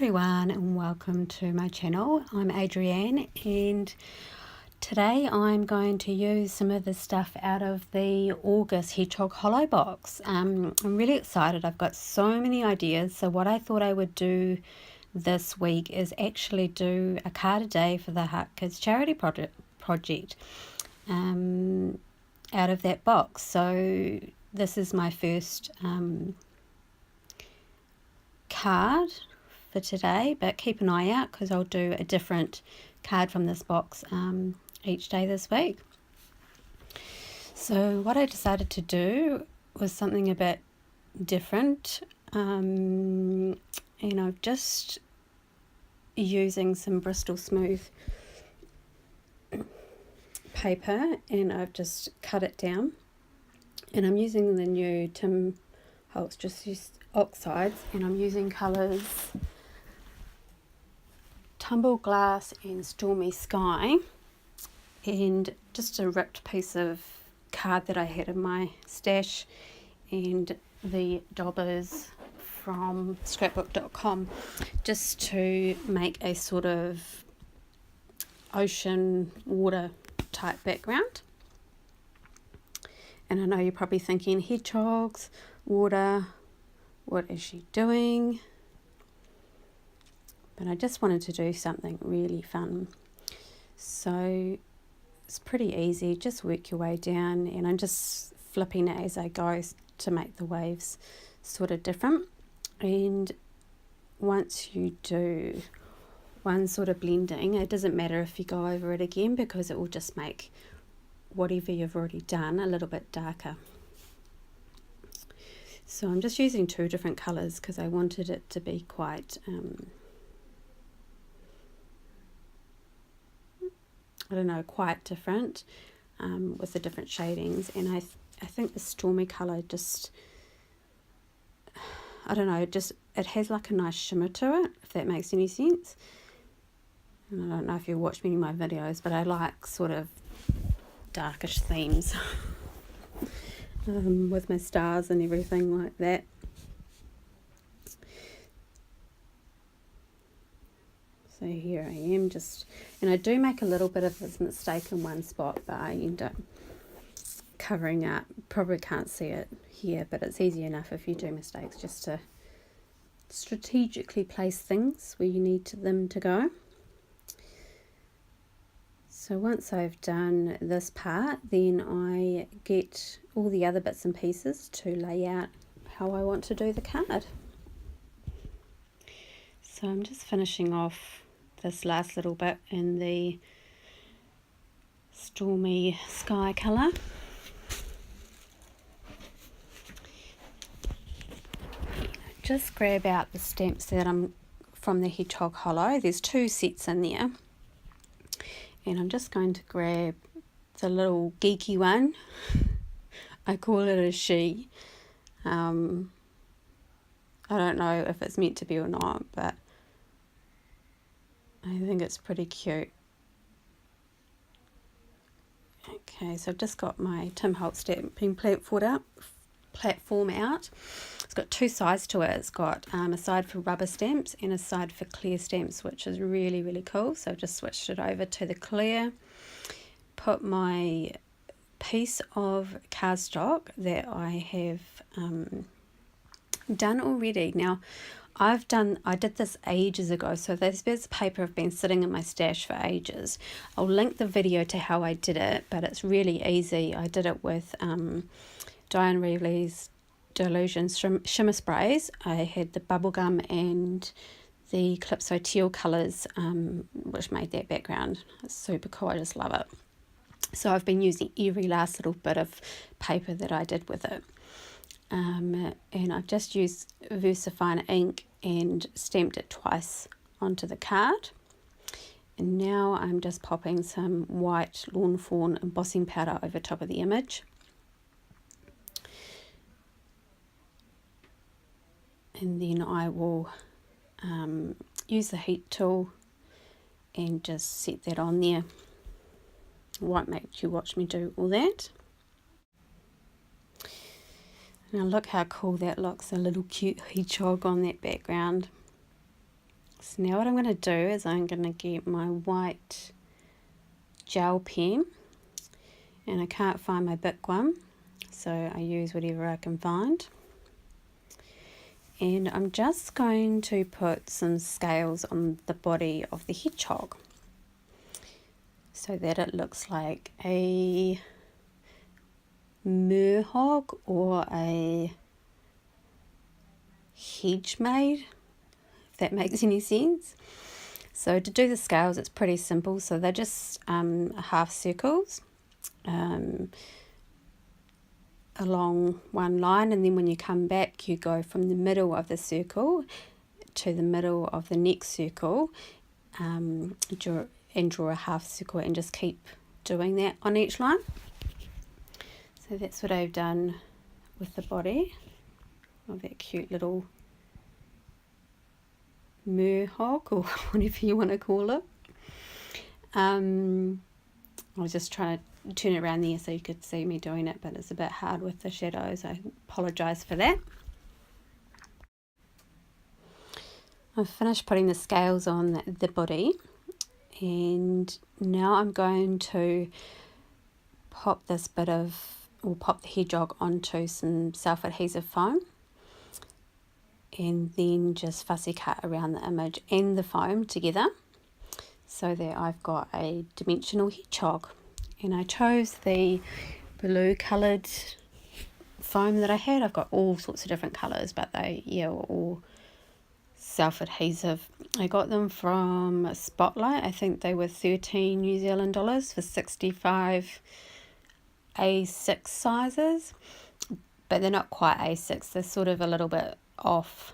everyone and welcome to my channel. I'm Adrienne and today I'm going to use some of the stuff out of the August Hedgehog Hollow box. I'm really excited. I've got so many ideas, so what I thought I would do this week is actually do a card a day for the Heart Kids charity project out of that box. So this is my first card for today, but keep an eye out because I'll do a different card from this box each day this week. So what I decided to do was something a bit different, and I'm just using some Bristol Smooth paper and I've just cut it down, and I'm using the new Tim Holtz just used oxides, and I'm using colours Tumble Glass and Stormy Sky, and just a ripped piece of card that I had in my stash, and the daubers from scrapbook.com, just to make a sort of ocean water type background. And I know you're probably thinking, hedgehogs, water, what is she doing? But I just wanted to do something really fun. So it's pretty easy, just work your way down, and I'm just flipping it as I go to make the waves sort of different. And once you do one sort of blending, it doesn't matter if you go over it again because it will just make whatever you've already done a little bit darker. So I'm just using two different colours because I wanted it to be quite quite different with the different shadings. And I think the stormy colour just, it has like a nice shimmer to it, if that makes any sense. And I don't know if you watch many of my videos, but I like sort of darkish themes with my stars and everything like that. So here I am and I do make a little bit of this mistake in one spot, but I end up covering up. Probably can't see it here, but it's easy enough if you do mistakes just to strategically place things where you need them to go. So once I've done this part, then I get all the other bits and pieces to lay out how I want to do the card. So I'm just finishing off this last little bit in the Stormy Sky colour. Just grab out the stamps that I'm from the Hedgehog Hollow. There's two sets in there. And I'm just going to grab the little geeky one. I call it a she. I don't know if it's meant to be or not, but I think it's pretty cute. Okay, so I've just got my Tim Holtz stamping platform out. It's got two sides to it. It's got a side for rubber stamps and a side for clear stamps, which is really, really cool. So I've just switched it over to the clear. Put my piece of cardstock that I have done already. Now, I did this ages ago, so this bits of paper have been sitting in my stash for ages. I'll link the video to how I did it, but it's really easy. I did it with Diane Reevely's Delusion shimmer sprays. I had the bubblegum and the Calypso teal colours, which made that background. It's super cool. I just love it. So I've been using every last little bit of paper that I did with it. And I've just used VersaFine ink and stamped it twice onto the card. And now I'm just popping some white Lawn Fawn embossing powder over top of the image. And then I will use the heat tool and just set that on there. Won't make you watch me do all that. Now look how cool that looks, a little cute hedgehog on that background. So now what I'm going to do is I'm going to get my white gel pen, and I can't find my big one, so I use whatever I can find. And I'm just going to put some scales on the body of the hedgehog so that it looks like a MER-HOG or a Hedgemaid, if that makes any sense. So to do the scales, it's pretty simple. So they're just half circles along one line, and then when you come back you go from the middle of the circle to the middle of the next circle, draw a half circle, and just keep doing that on each line. So that's what I've done with the body of that cute little MER-HOG, or whatever you want to call it. I was just trying to turn it around there so you could see me doing it, but it's a bit hard with the shadows. I apologise for that. I've finished putting the scales on the body, and now I'm going to pop the hedgehog onto some self-adhesive foam, and then just fussy cut around the image and the foam together so that I've got a dimensional hedgehog. And I chose the blue coloured foam that I had. I've got all sorts of different colours, but they were all self-adhesive. I got them from Spotlight. I think they were 13 New Zealand dollars for 65 A6 sizes, but they're not quite A6, they're sort of a little bit off,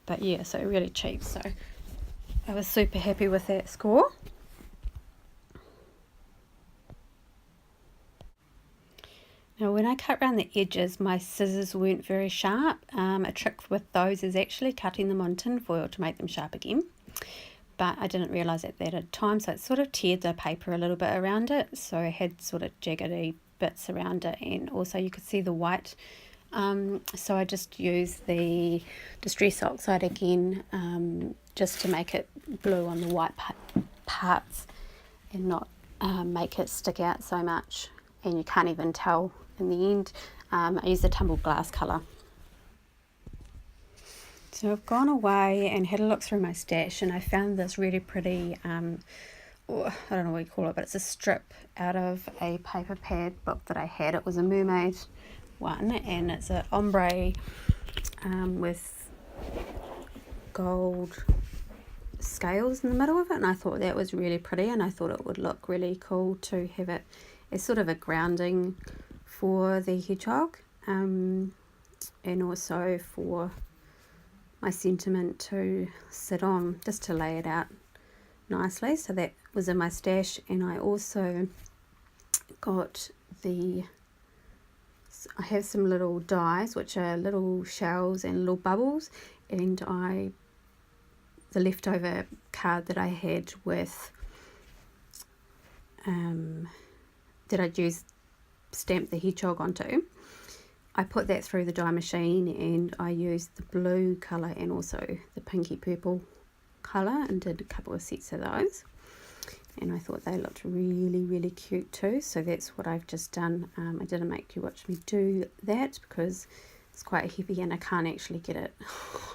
but yeah, so really cheap. So I was super happy with that score. Now when I cut around the edges, my scissors weren't very sharp. A trick with those is actually cutting them on tin foil to make them sharp again, but I didn't realise that at the time, so it sort of teared the paper a little bit around it, so I had sort of jaggedy bits around it, and also you could see the white. So I just used the Distress Oxide again, just to make it blue on the white parts and not make it stick out so much, and you can't even tell in the end. I used the tumbled glass colour. So I've gone away and had a look through my stash, and I found this really pretty, I don't know what you call it, but it's a strip out of a paper pad book that I had. It was a mermaid one, and it's an ombre with gold scales in the middle of it, and I thought that was really pretty, and I thought it would look really cool to have it as sort of a grounding for the hedgehog, and also for my sentiment to sit on, just to lay it out nicely. So that was in my stash, and I also got I have some little dies, which are little shells and little bubbles, and the leftover card that I had with that I'd used stamp the hedgehog onto, I put that through the die machine, and I used the blue colour and also the pinky purple colour, and did a couple of sets of those, and I thought they looked really, really cute too. So that's what I've just done. I didn't make you watch me do that because it's quite heavy and I can't actually get it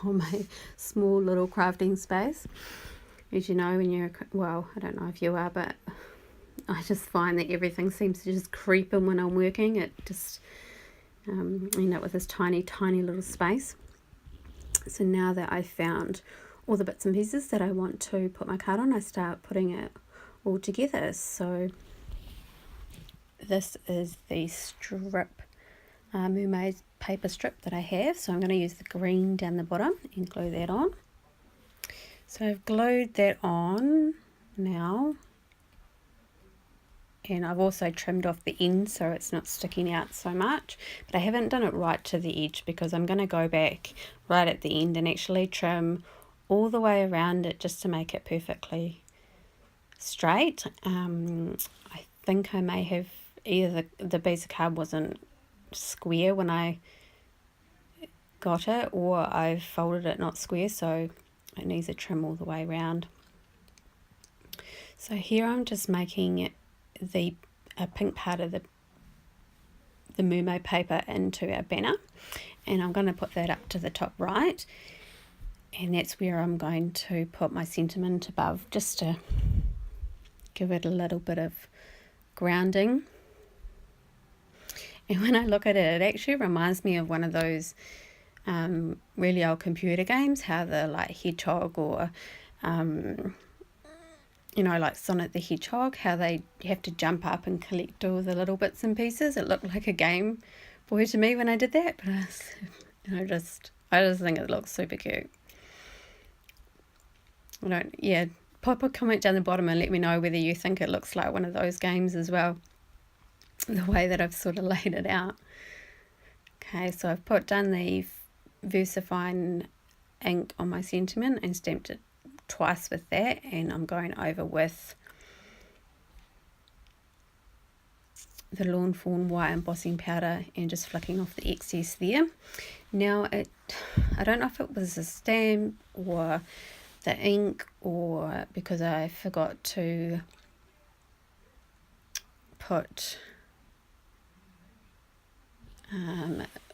on my small little crafting space. As you know, when you're, well, I don't know if you are, but I just find that everything seems to just creep in when I'm working. It just end up with this tiny, tiny little space. So now that I've found all the bits and pieces that I want to put my card on, I start putting it all together. So this is the strip, mermaid paper strip that I have. So I'm going to use the green down the bottom and glue that on. So I've glued that on now, and I've also trimmed off the end so it's not sticking out so much, but I haven't done it right to the edge because I'm going to go back right at the end and actually trim all the way around it just to make it perfectly straight. I think I may have either the piece of card wasn't square when I got it, or I folded it not square, so it needs a trim all the way around. So here I'm just making a pink part of the mermaid paper into our banner, and I'm going to put that up to the top right, and that's where I'm going to put my sentiment above, just to give it a little bit of grounding. And when I look at it, it actually reminds me of one of those really old computer games, how the like Hedgehog or you know, like Sonic the Hedgehog, how they have to jump up and collect all the little bits and pieces. It looked like a Game Boy to me when I did that, but I just think it looks super cute. Pop a comment down the bottom and let me know whether you think it looks like one of those games as well, the way that I've sort of laid it out. Okay, so I've done the VersaFine ink on my sentiment and stamped it twice with that, and I'm going over with the Lawn Fawn white embossing powder and just flicking off the excess there. Now I don't know if it was the stamp or the ink, or because I forgot to put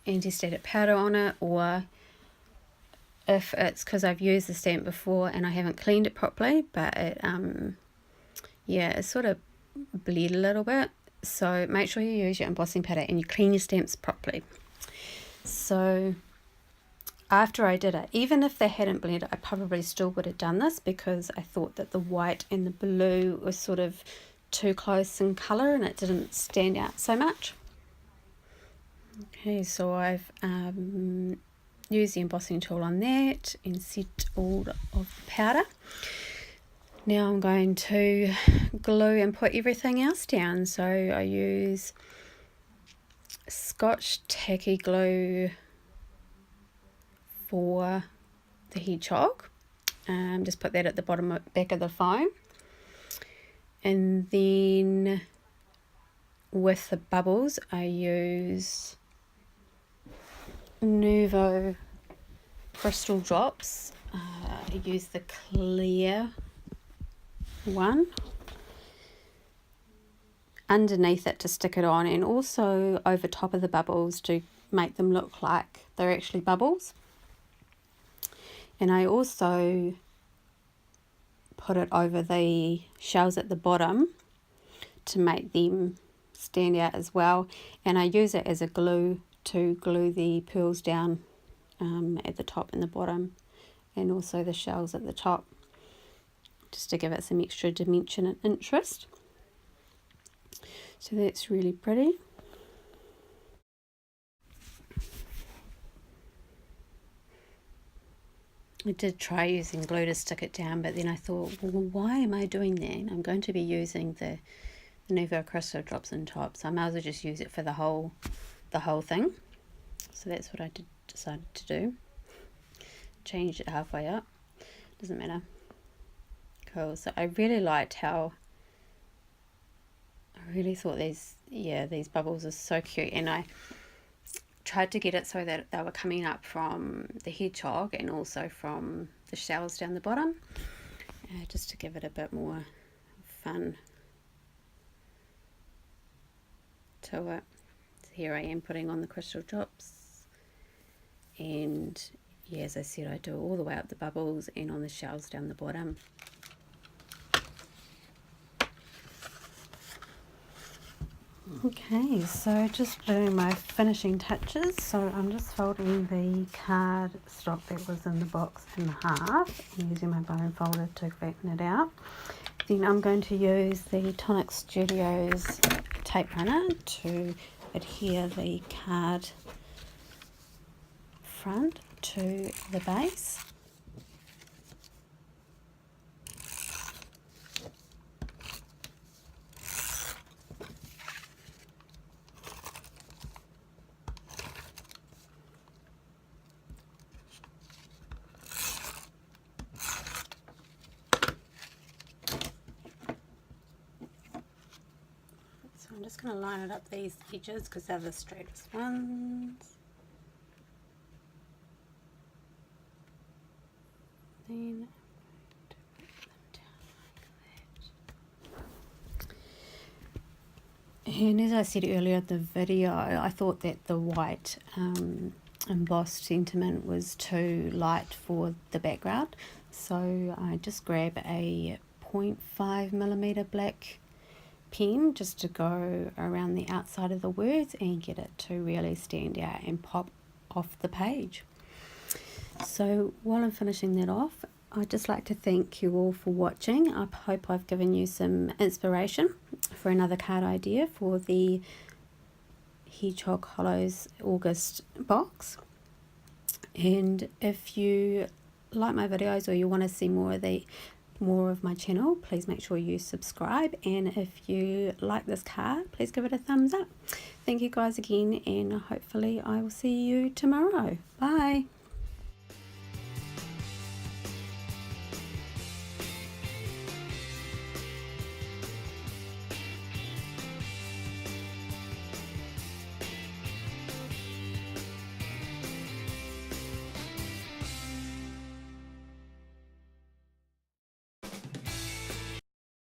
anti-static powder on it, or if it's because I've used the stamp before and I haven't cleaned it properly, but it it's sort of bled a little bit. So make sure you use your embossing powder and you clean your stamps properly. So after I did it, even if they hadn't blended, I probably still would have done this, because I thought that the white and the blue was sort of too close in colour and it didn't stand out so much. Okay, so I've use the embossing tool on that and set all of the powder. Now I'm going to glue and put everything else down. So I use Scotch tacky glue for the hedgehog. Just put that at the bottom back of the foam, and then with the bubbles I use Nuvo crystal drops. I use the clear one underneath it to stick it on, and also over top of the bubbles to make them look like they're actually bubbles. And I also put it over the shells at the bottom to make them stand out as well, and I use it as a glue to glue the pearls down at the top and the bottom, and also the shells at the top, just to give it some extra dimension and interest. So that's really pretty. I did try using glue to stick it down, but then I thought, well, why am I doing that? I'm going to be using the Nuvo crystal drops on top, so I might as well just use it for the whole thing. So that's what I decided to do. Changed it halfway up. Doesn't matter. Cool. So I really liked how, I really thought these bubbles are so cute, and I tried to get it so that they were coming up from the hedgehog and also from the shells down the bottom, just to give it a bit more fun to it. So here I am putting on the crystal drops, and yeah, as I said, I do it all the way up the bubbles and on the shells down the bottom. Okay, so just doing my finishing touches. So I'm just folding the card stock that was in the box in half and using my bone folder to flatten it out. Then I'm going to use the Tonic Studios tape runner to adhere the card front to the base. I'm just going to line it up these edges because they're the straightest ones. then and as I said earlier in the video, I thought that the white embossed sentiment was too light for the background, so I just grab a 0.5mm black pen just to go around the outside of the words and get it to really stand out and pop off the page. So while I'm finishing that off, I'd just like to thank you all for watching. I hope I've given you some inspiration for another card idea for the Hedgehog Hollow's August box. And if you like my videos or you want to see more of my channel, please make sure you subscribe, and if you like this card, please give it a thumbs up. Thank you guys again, and hopefully I will see you tomorrow. Bye.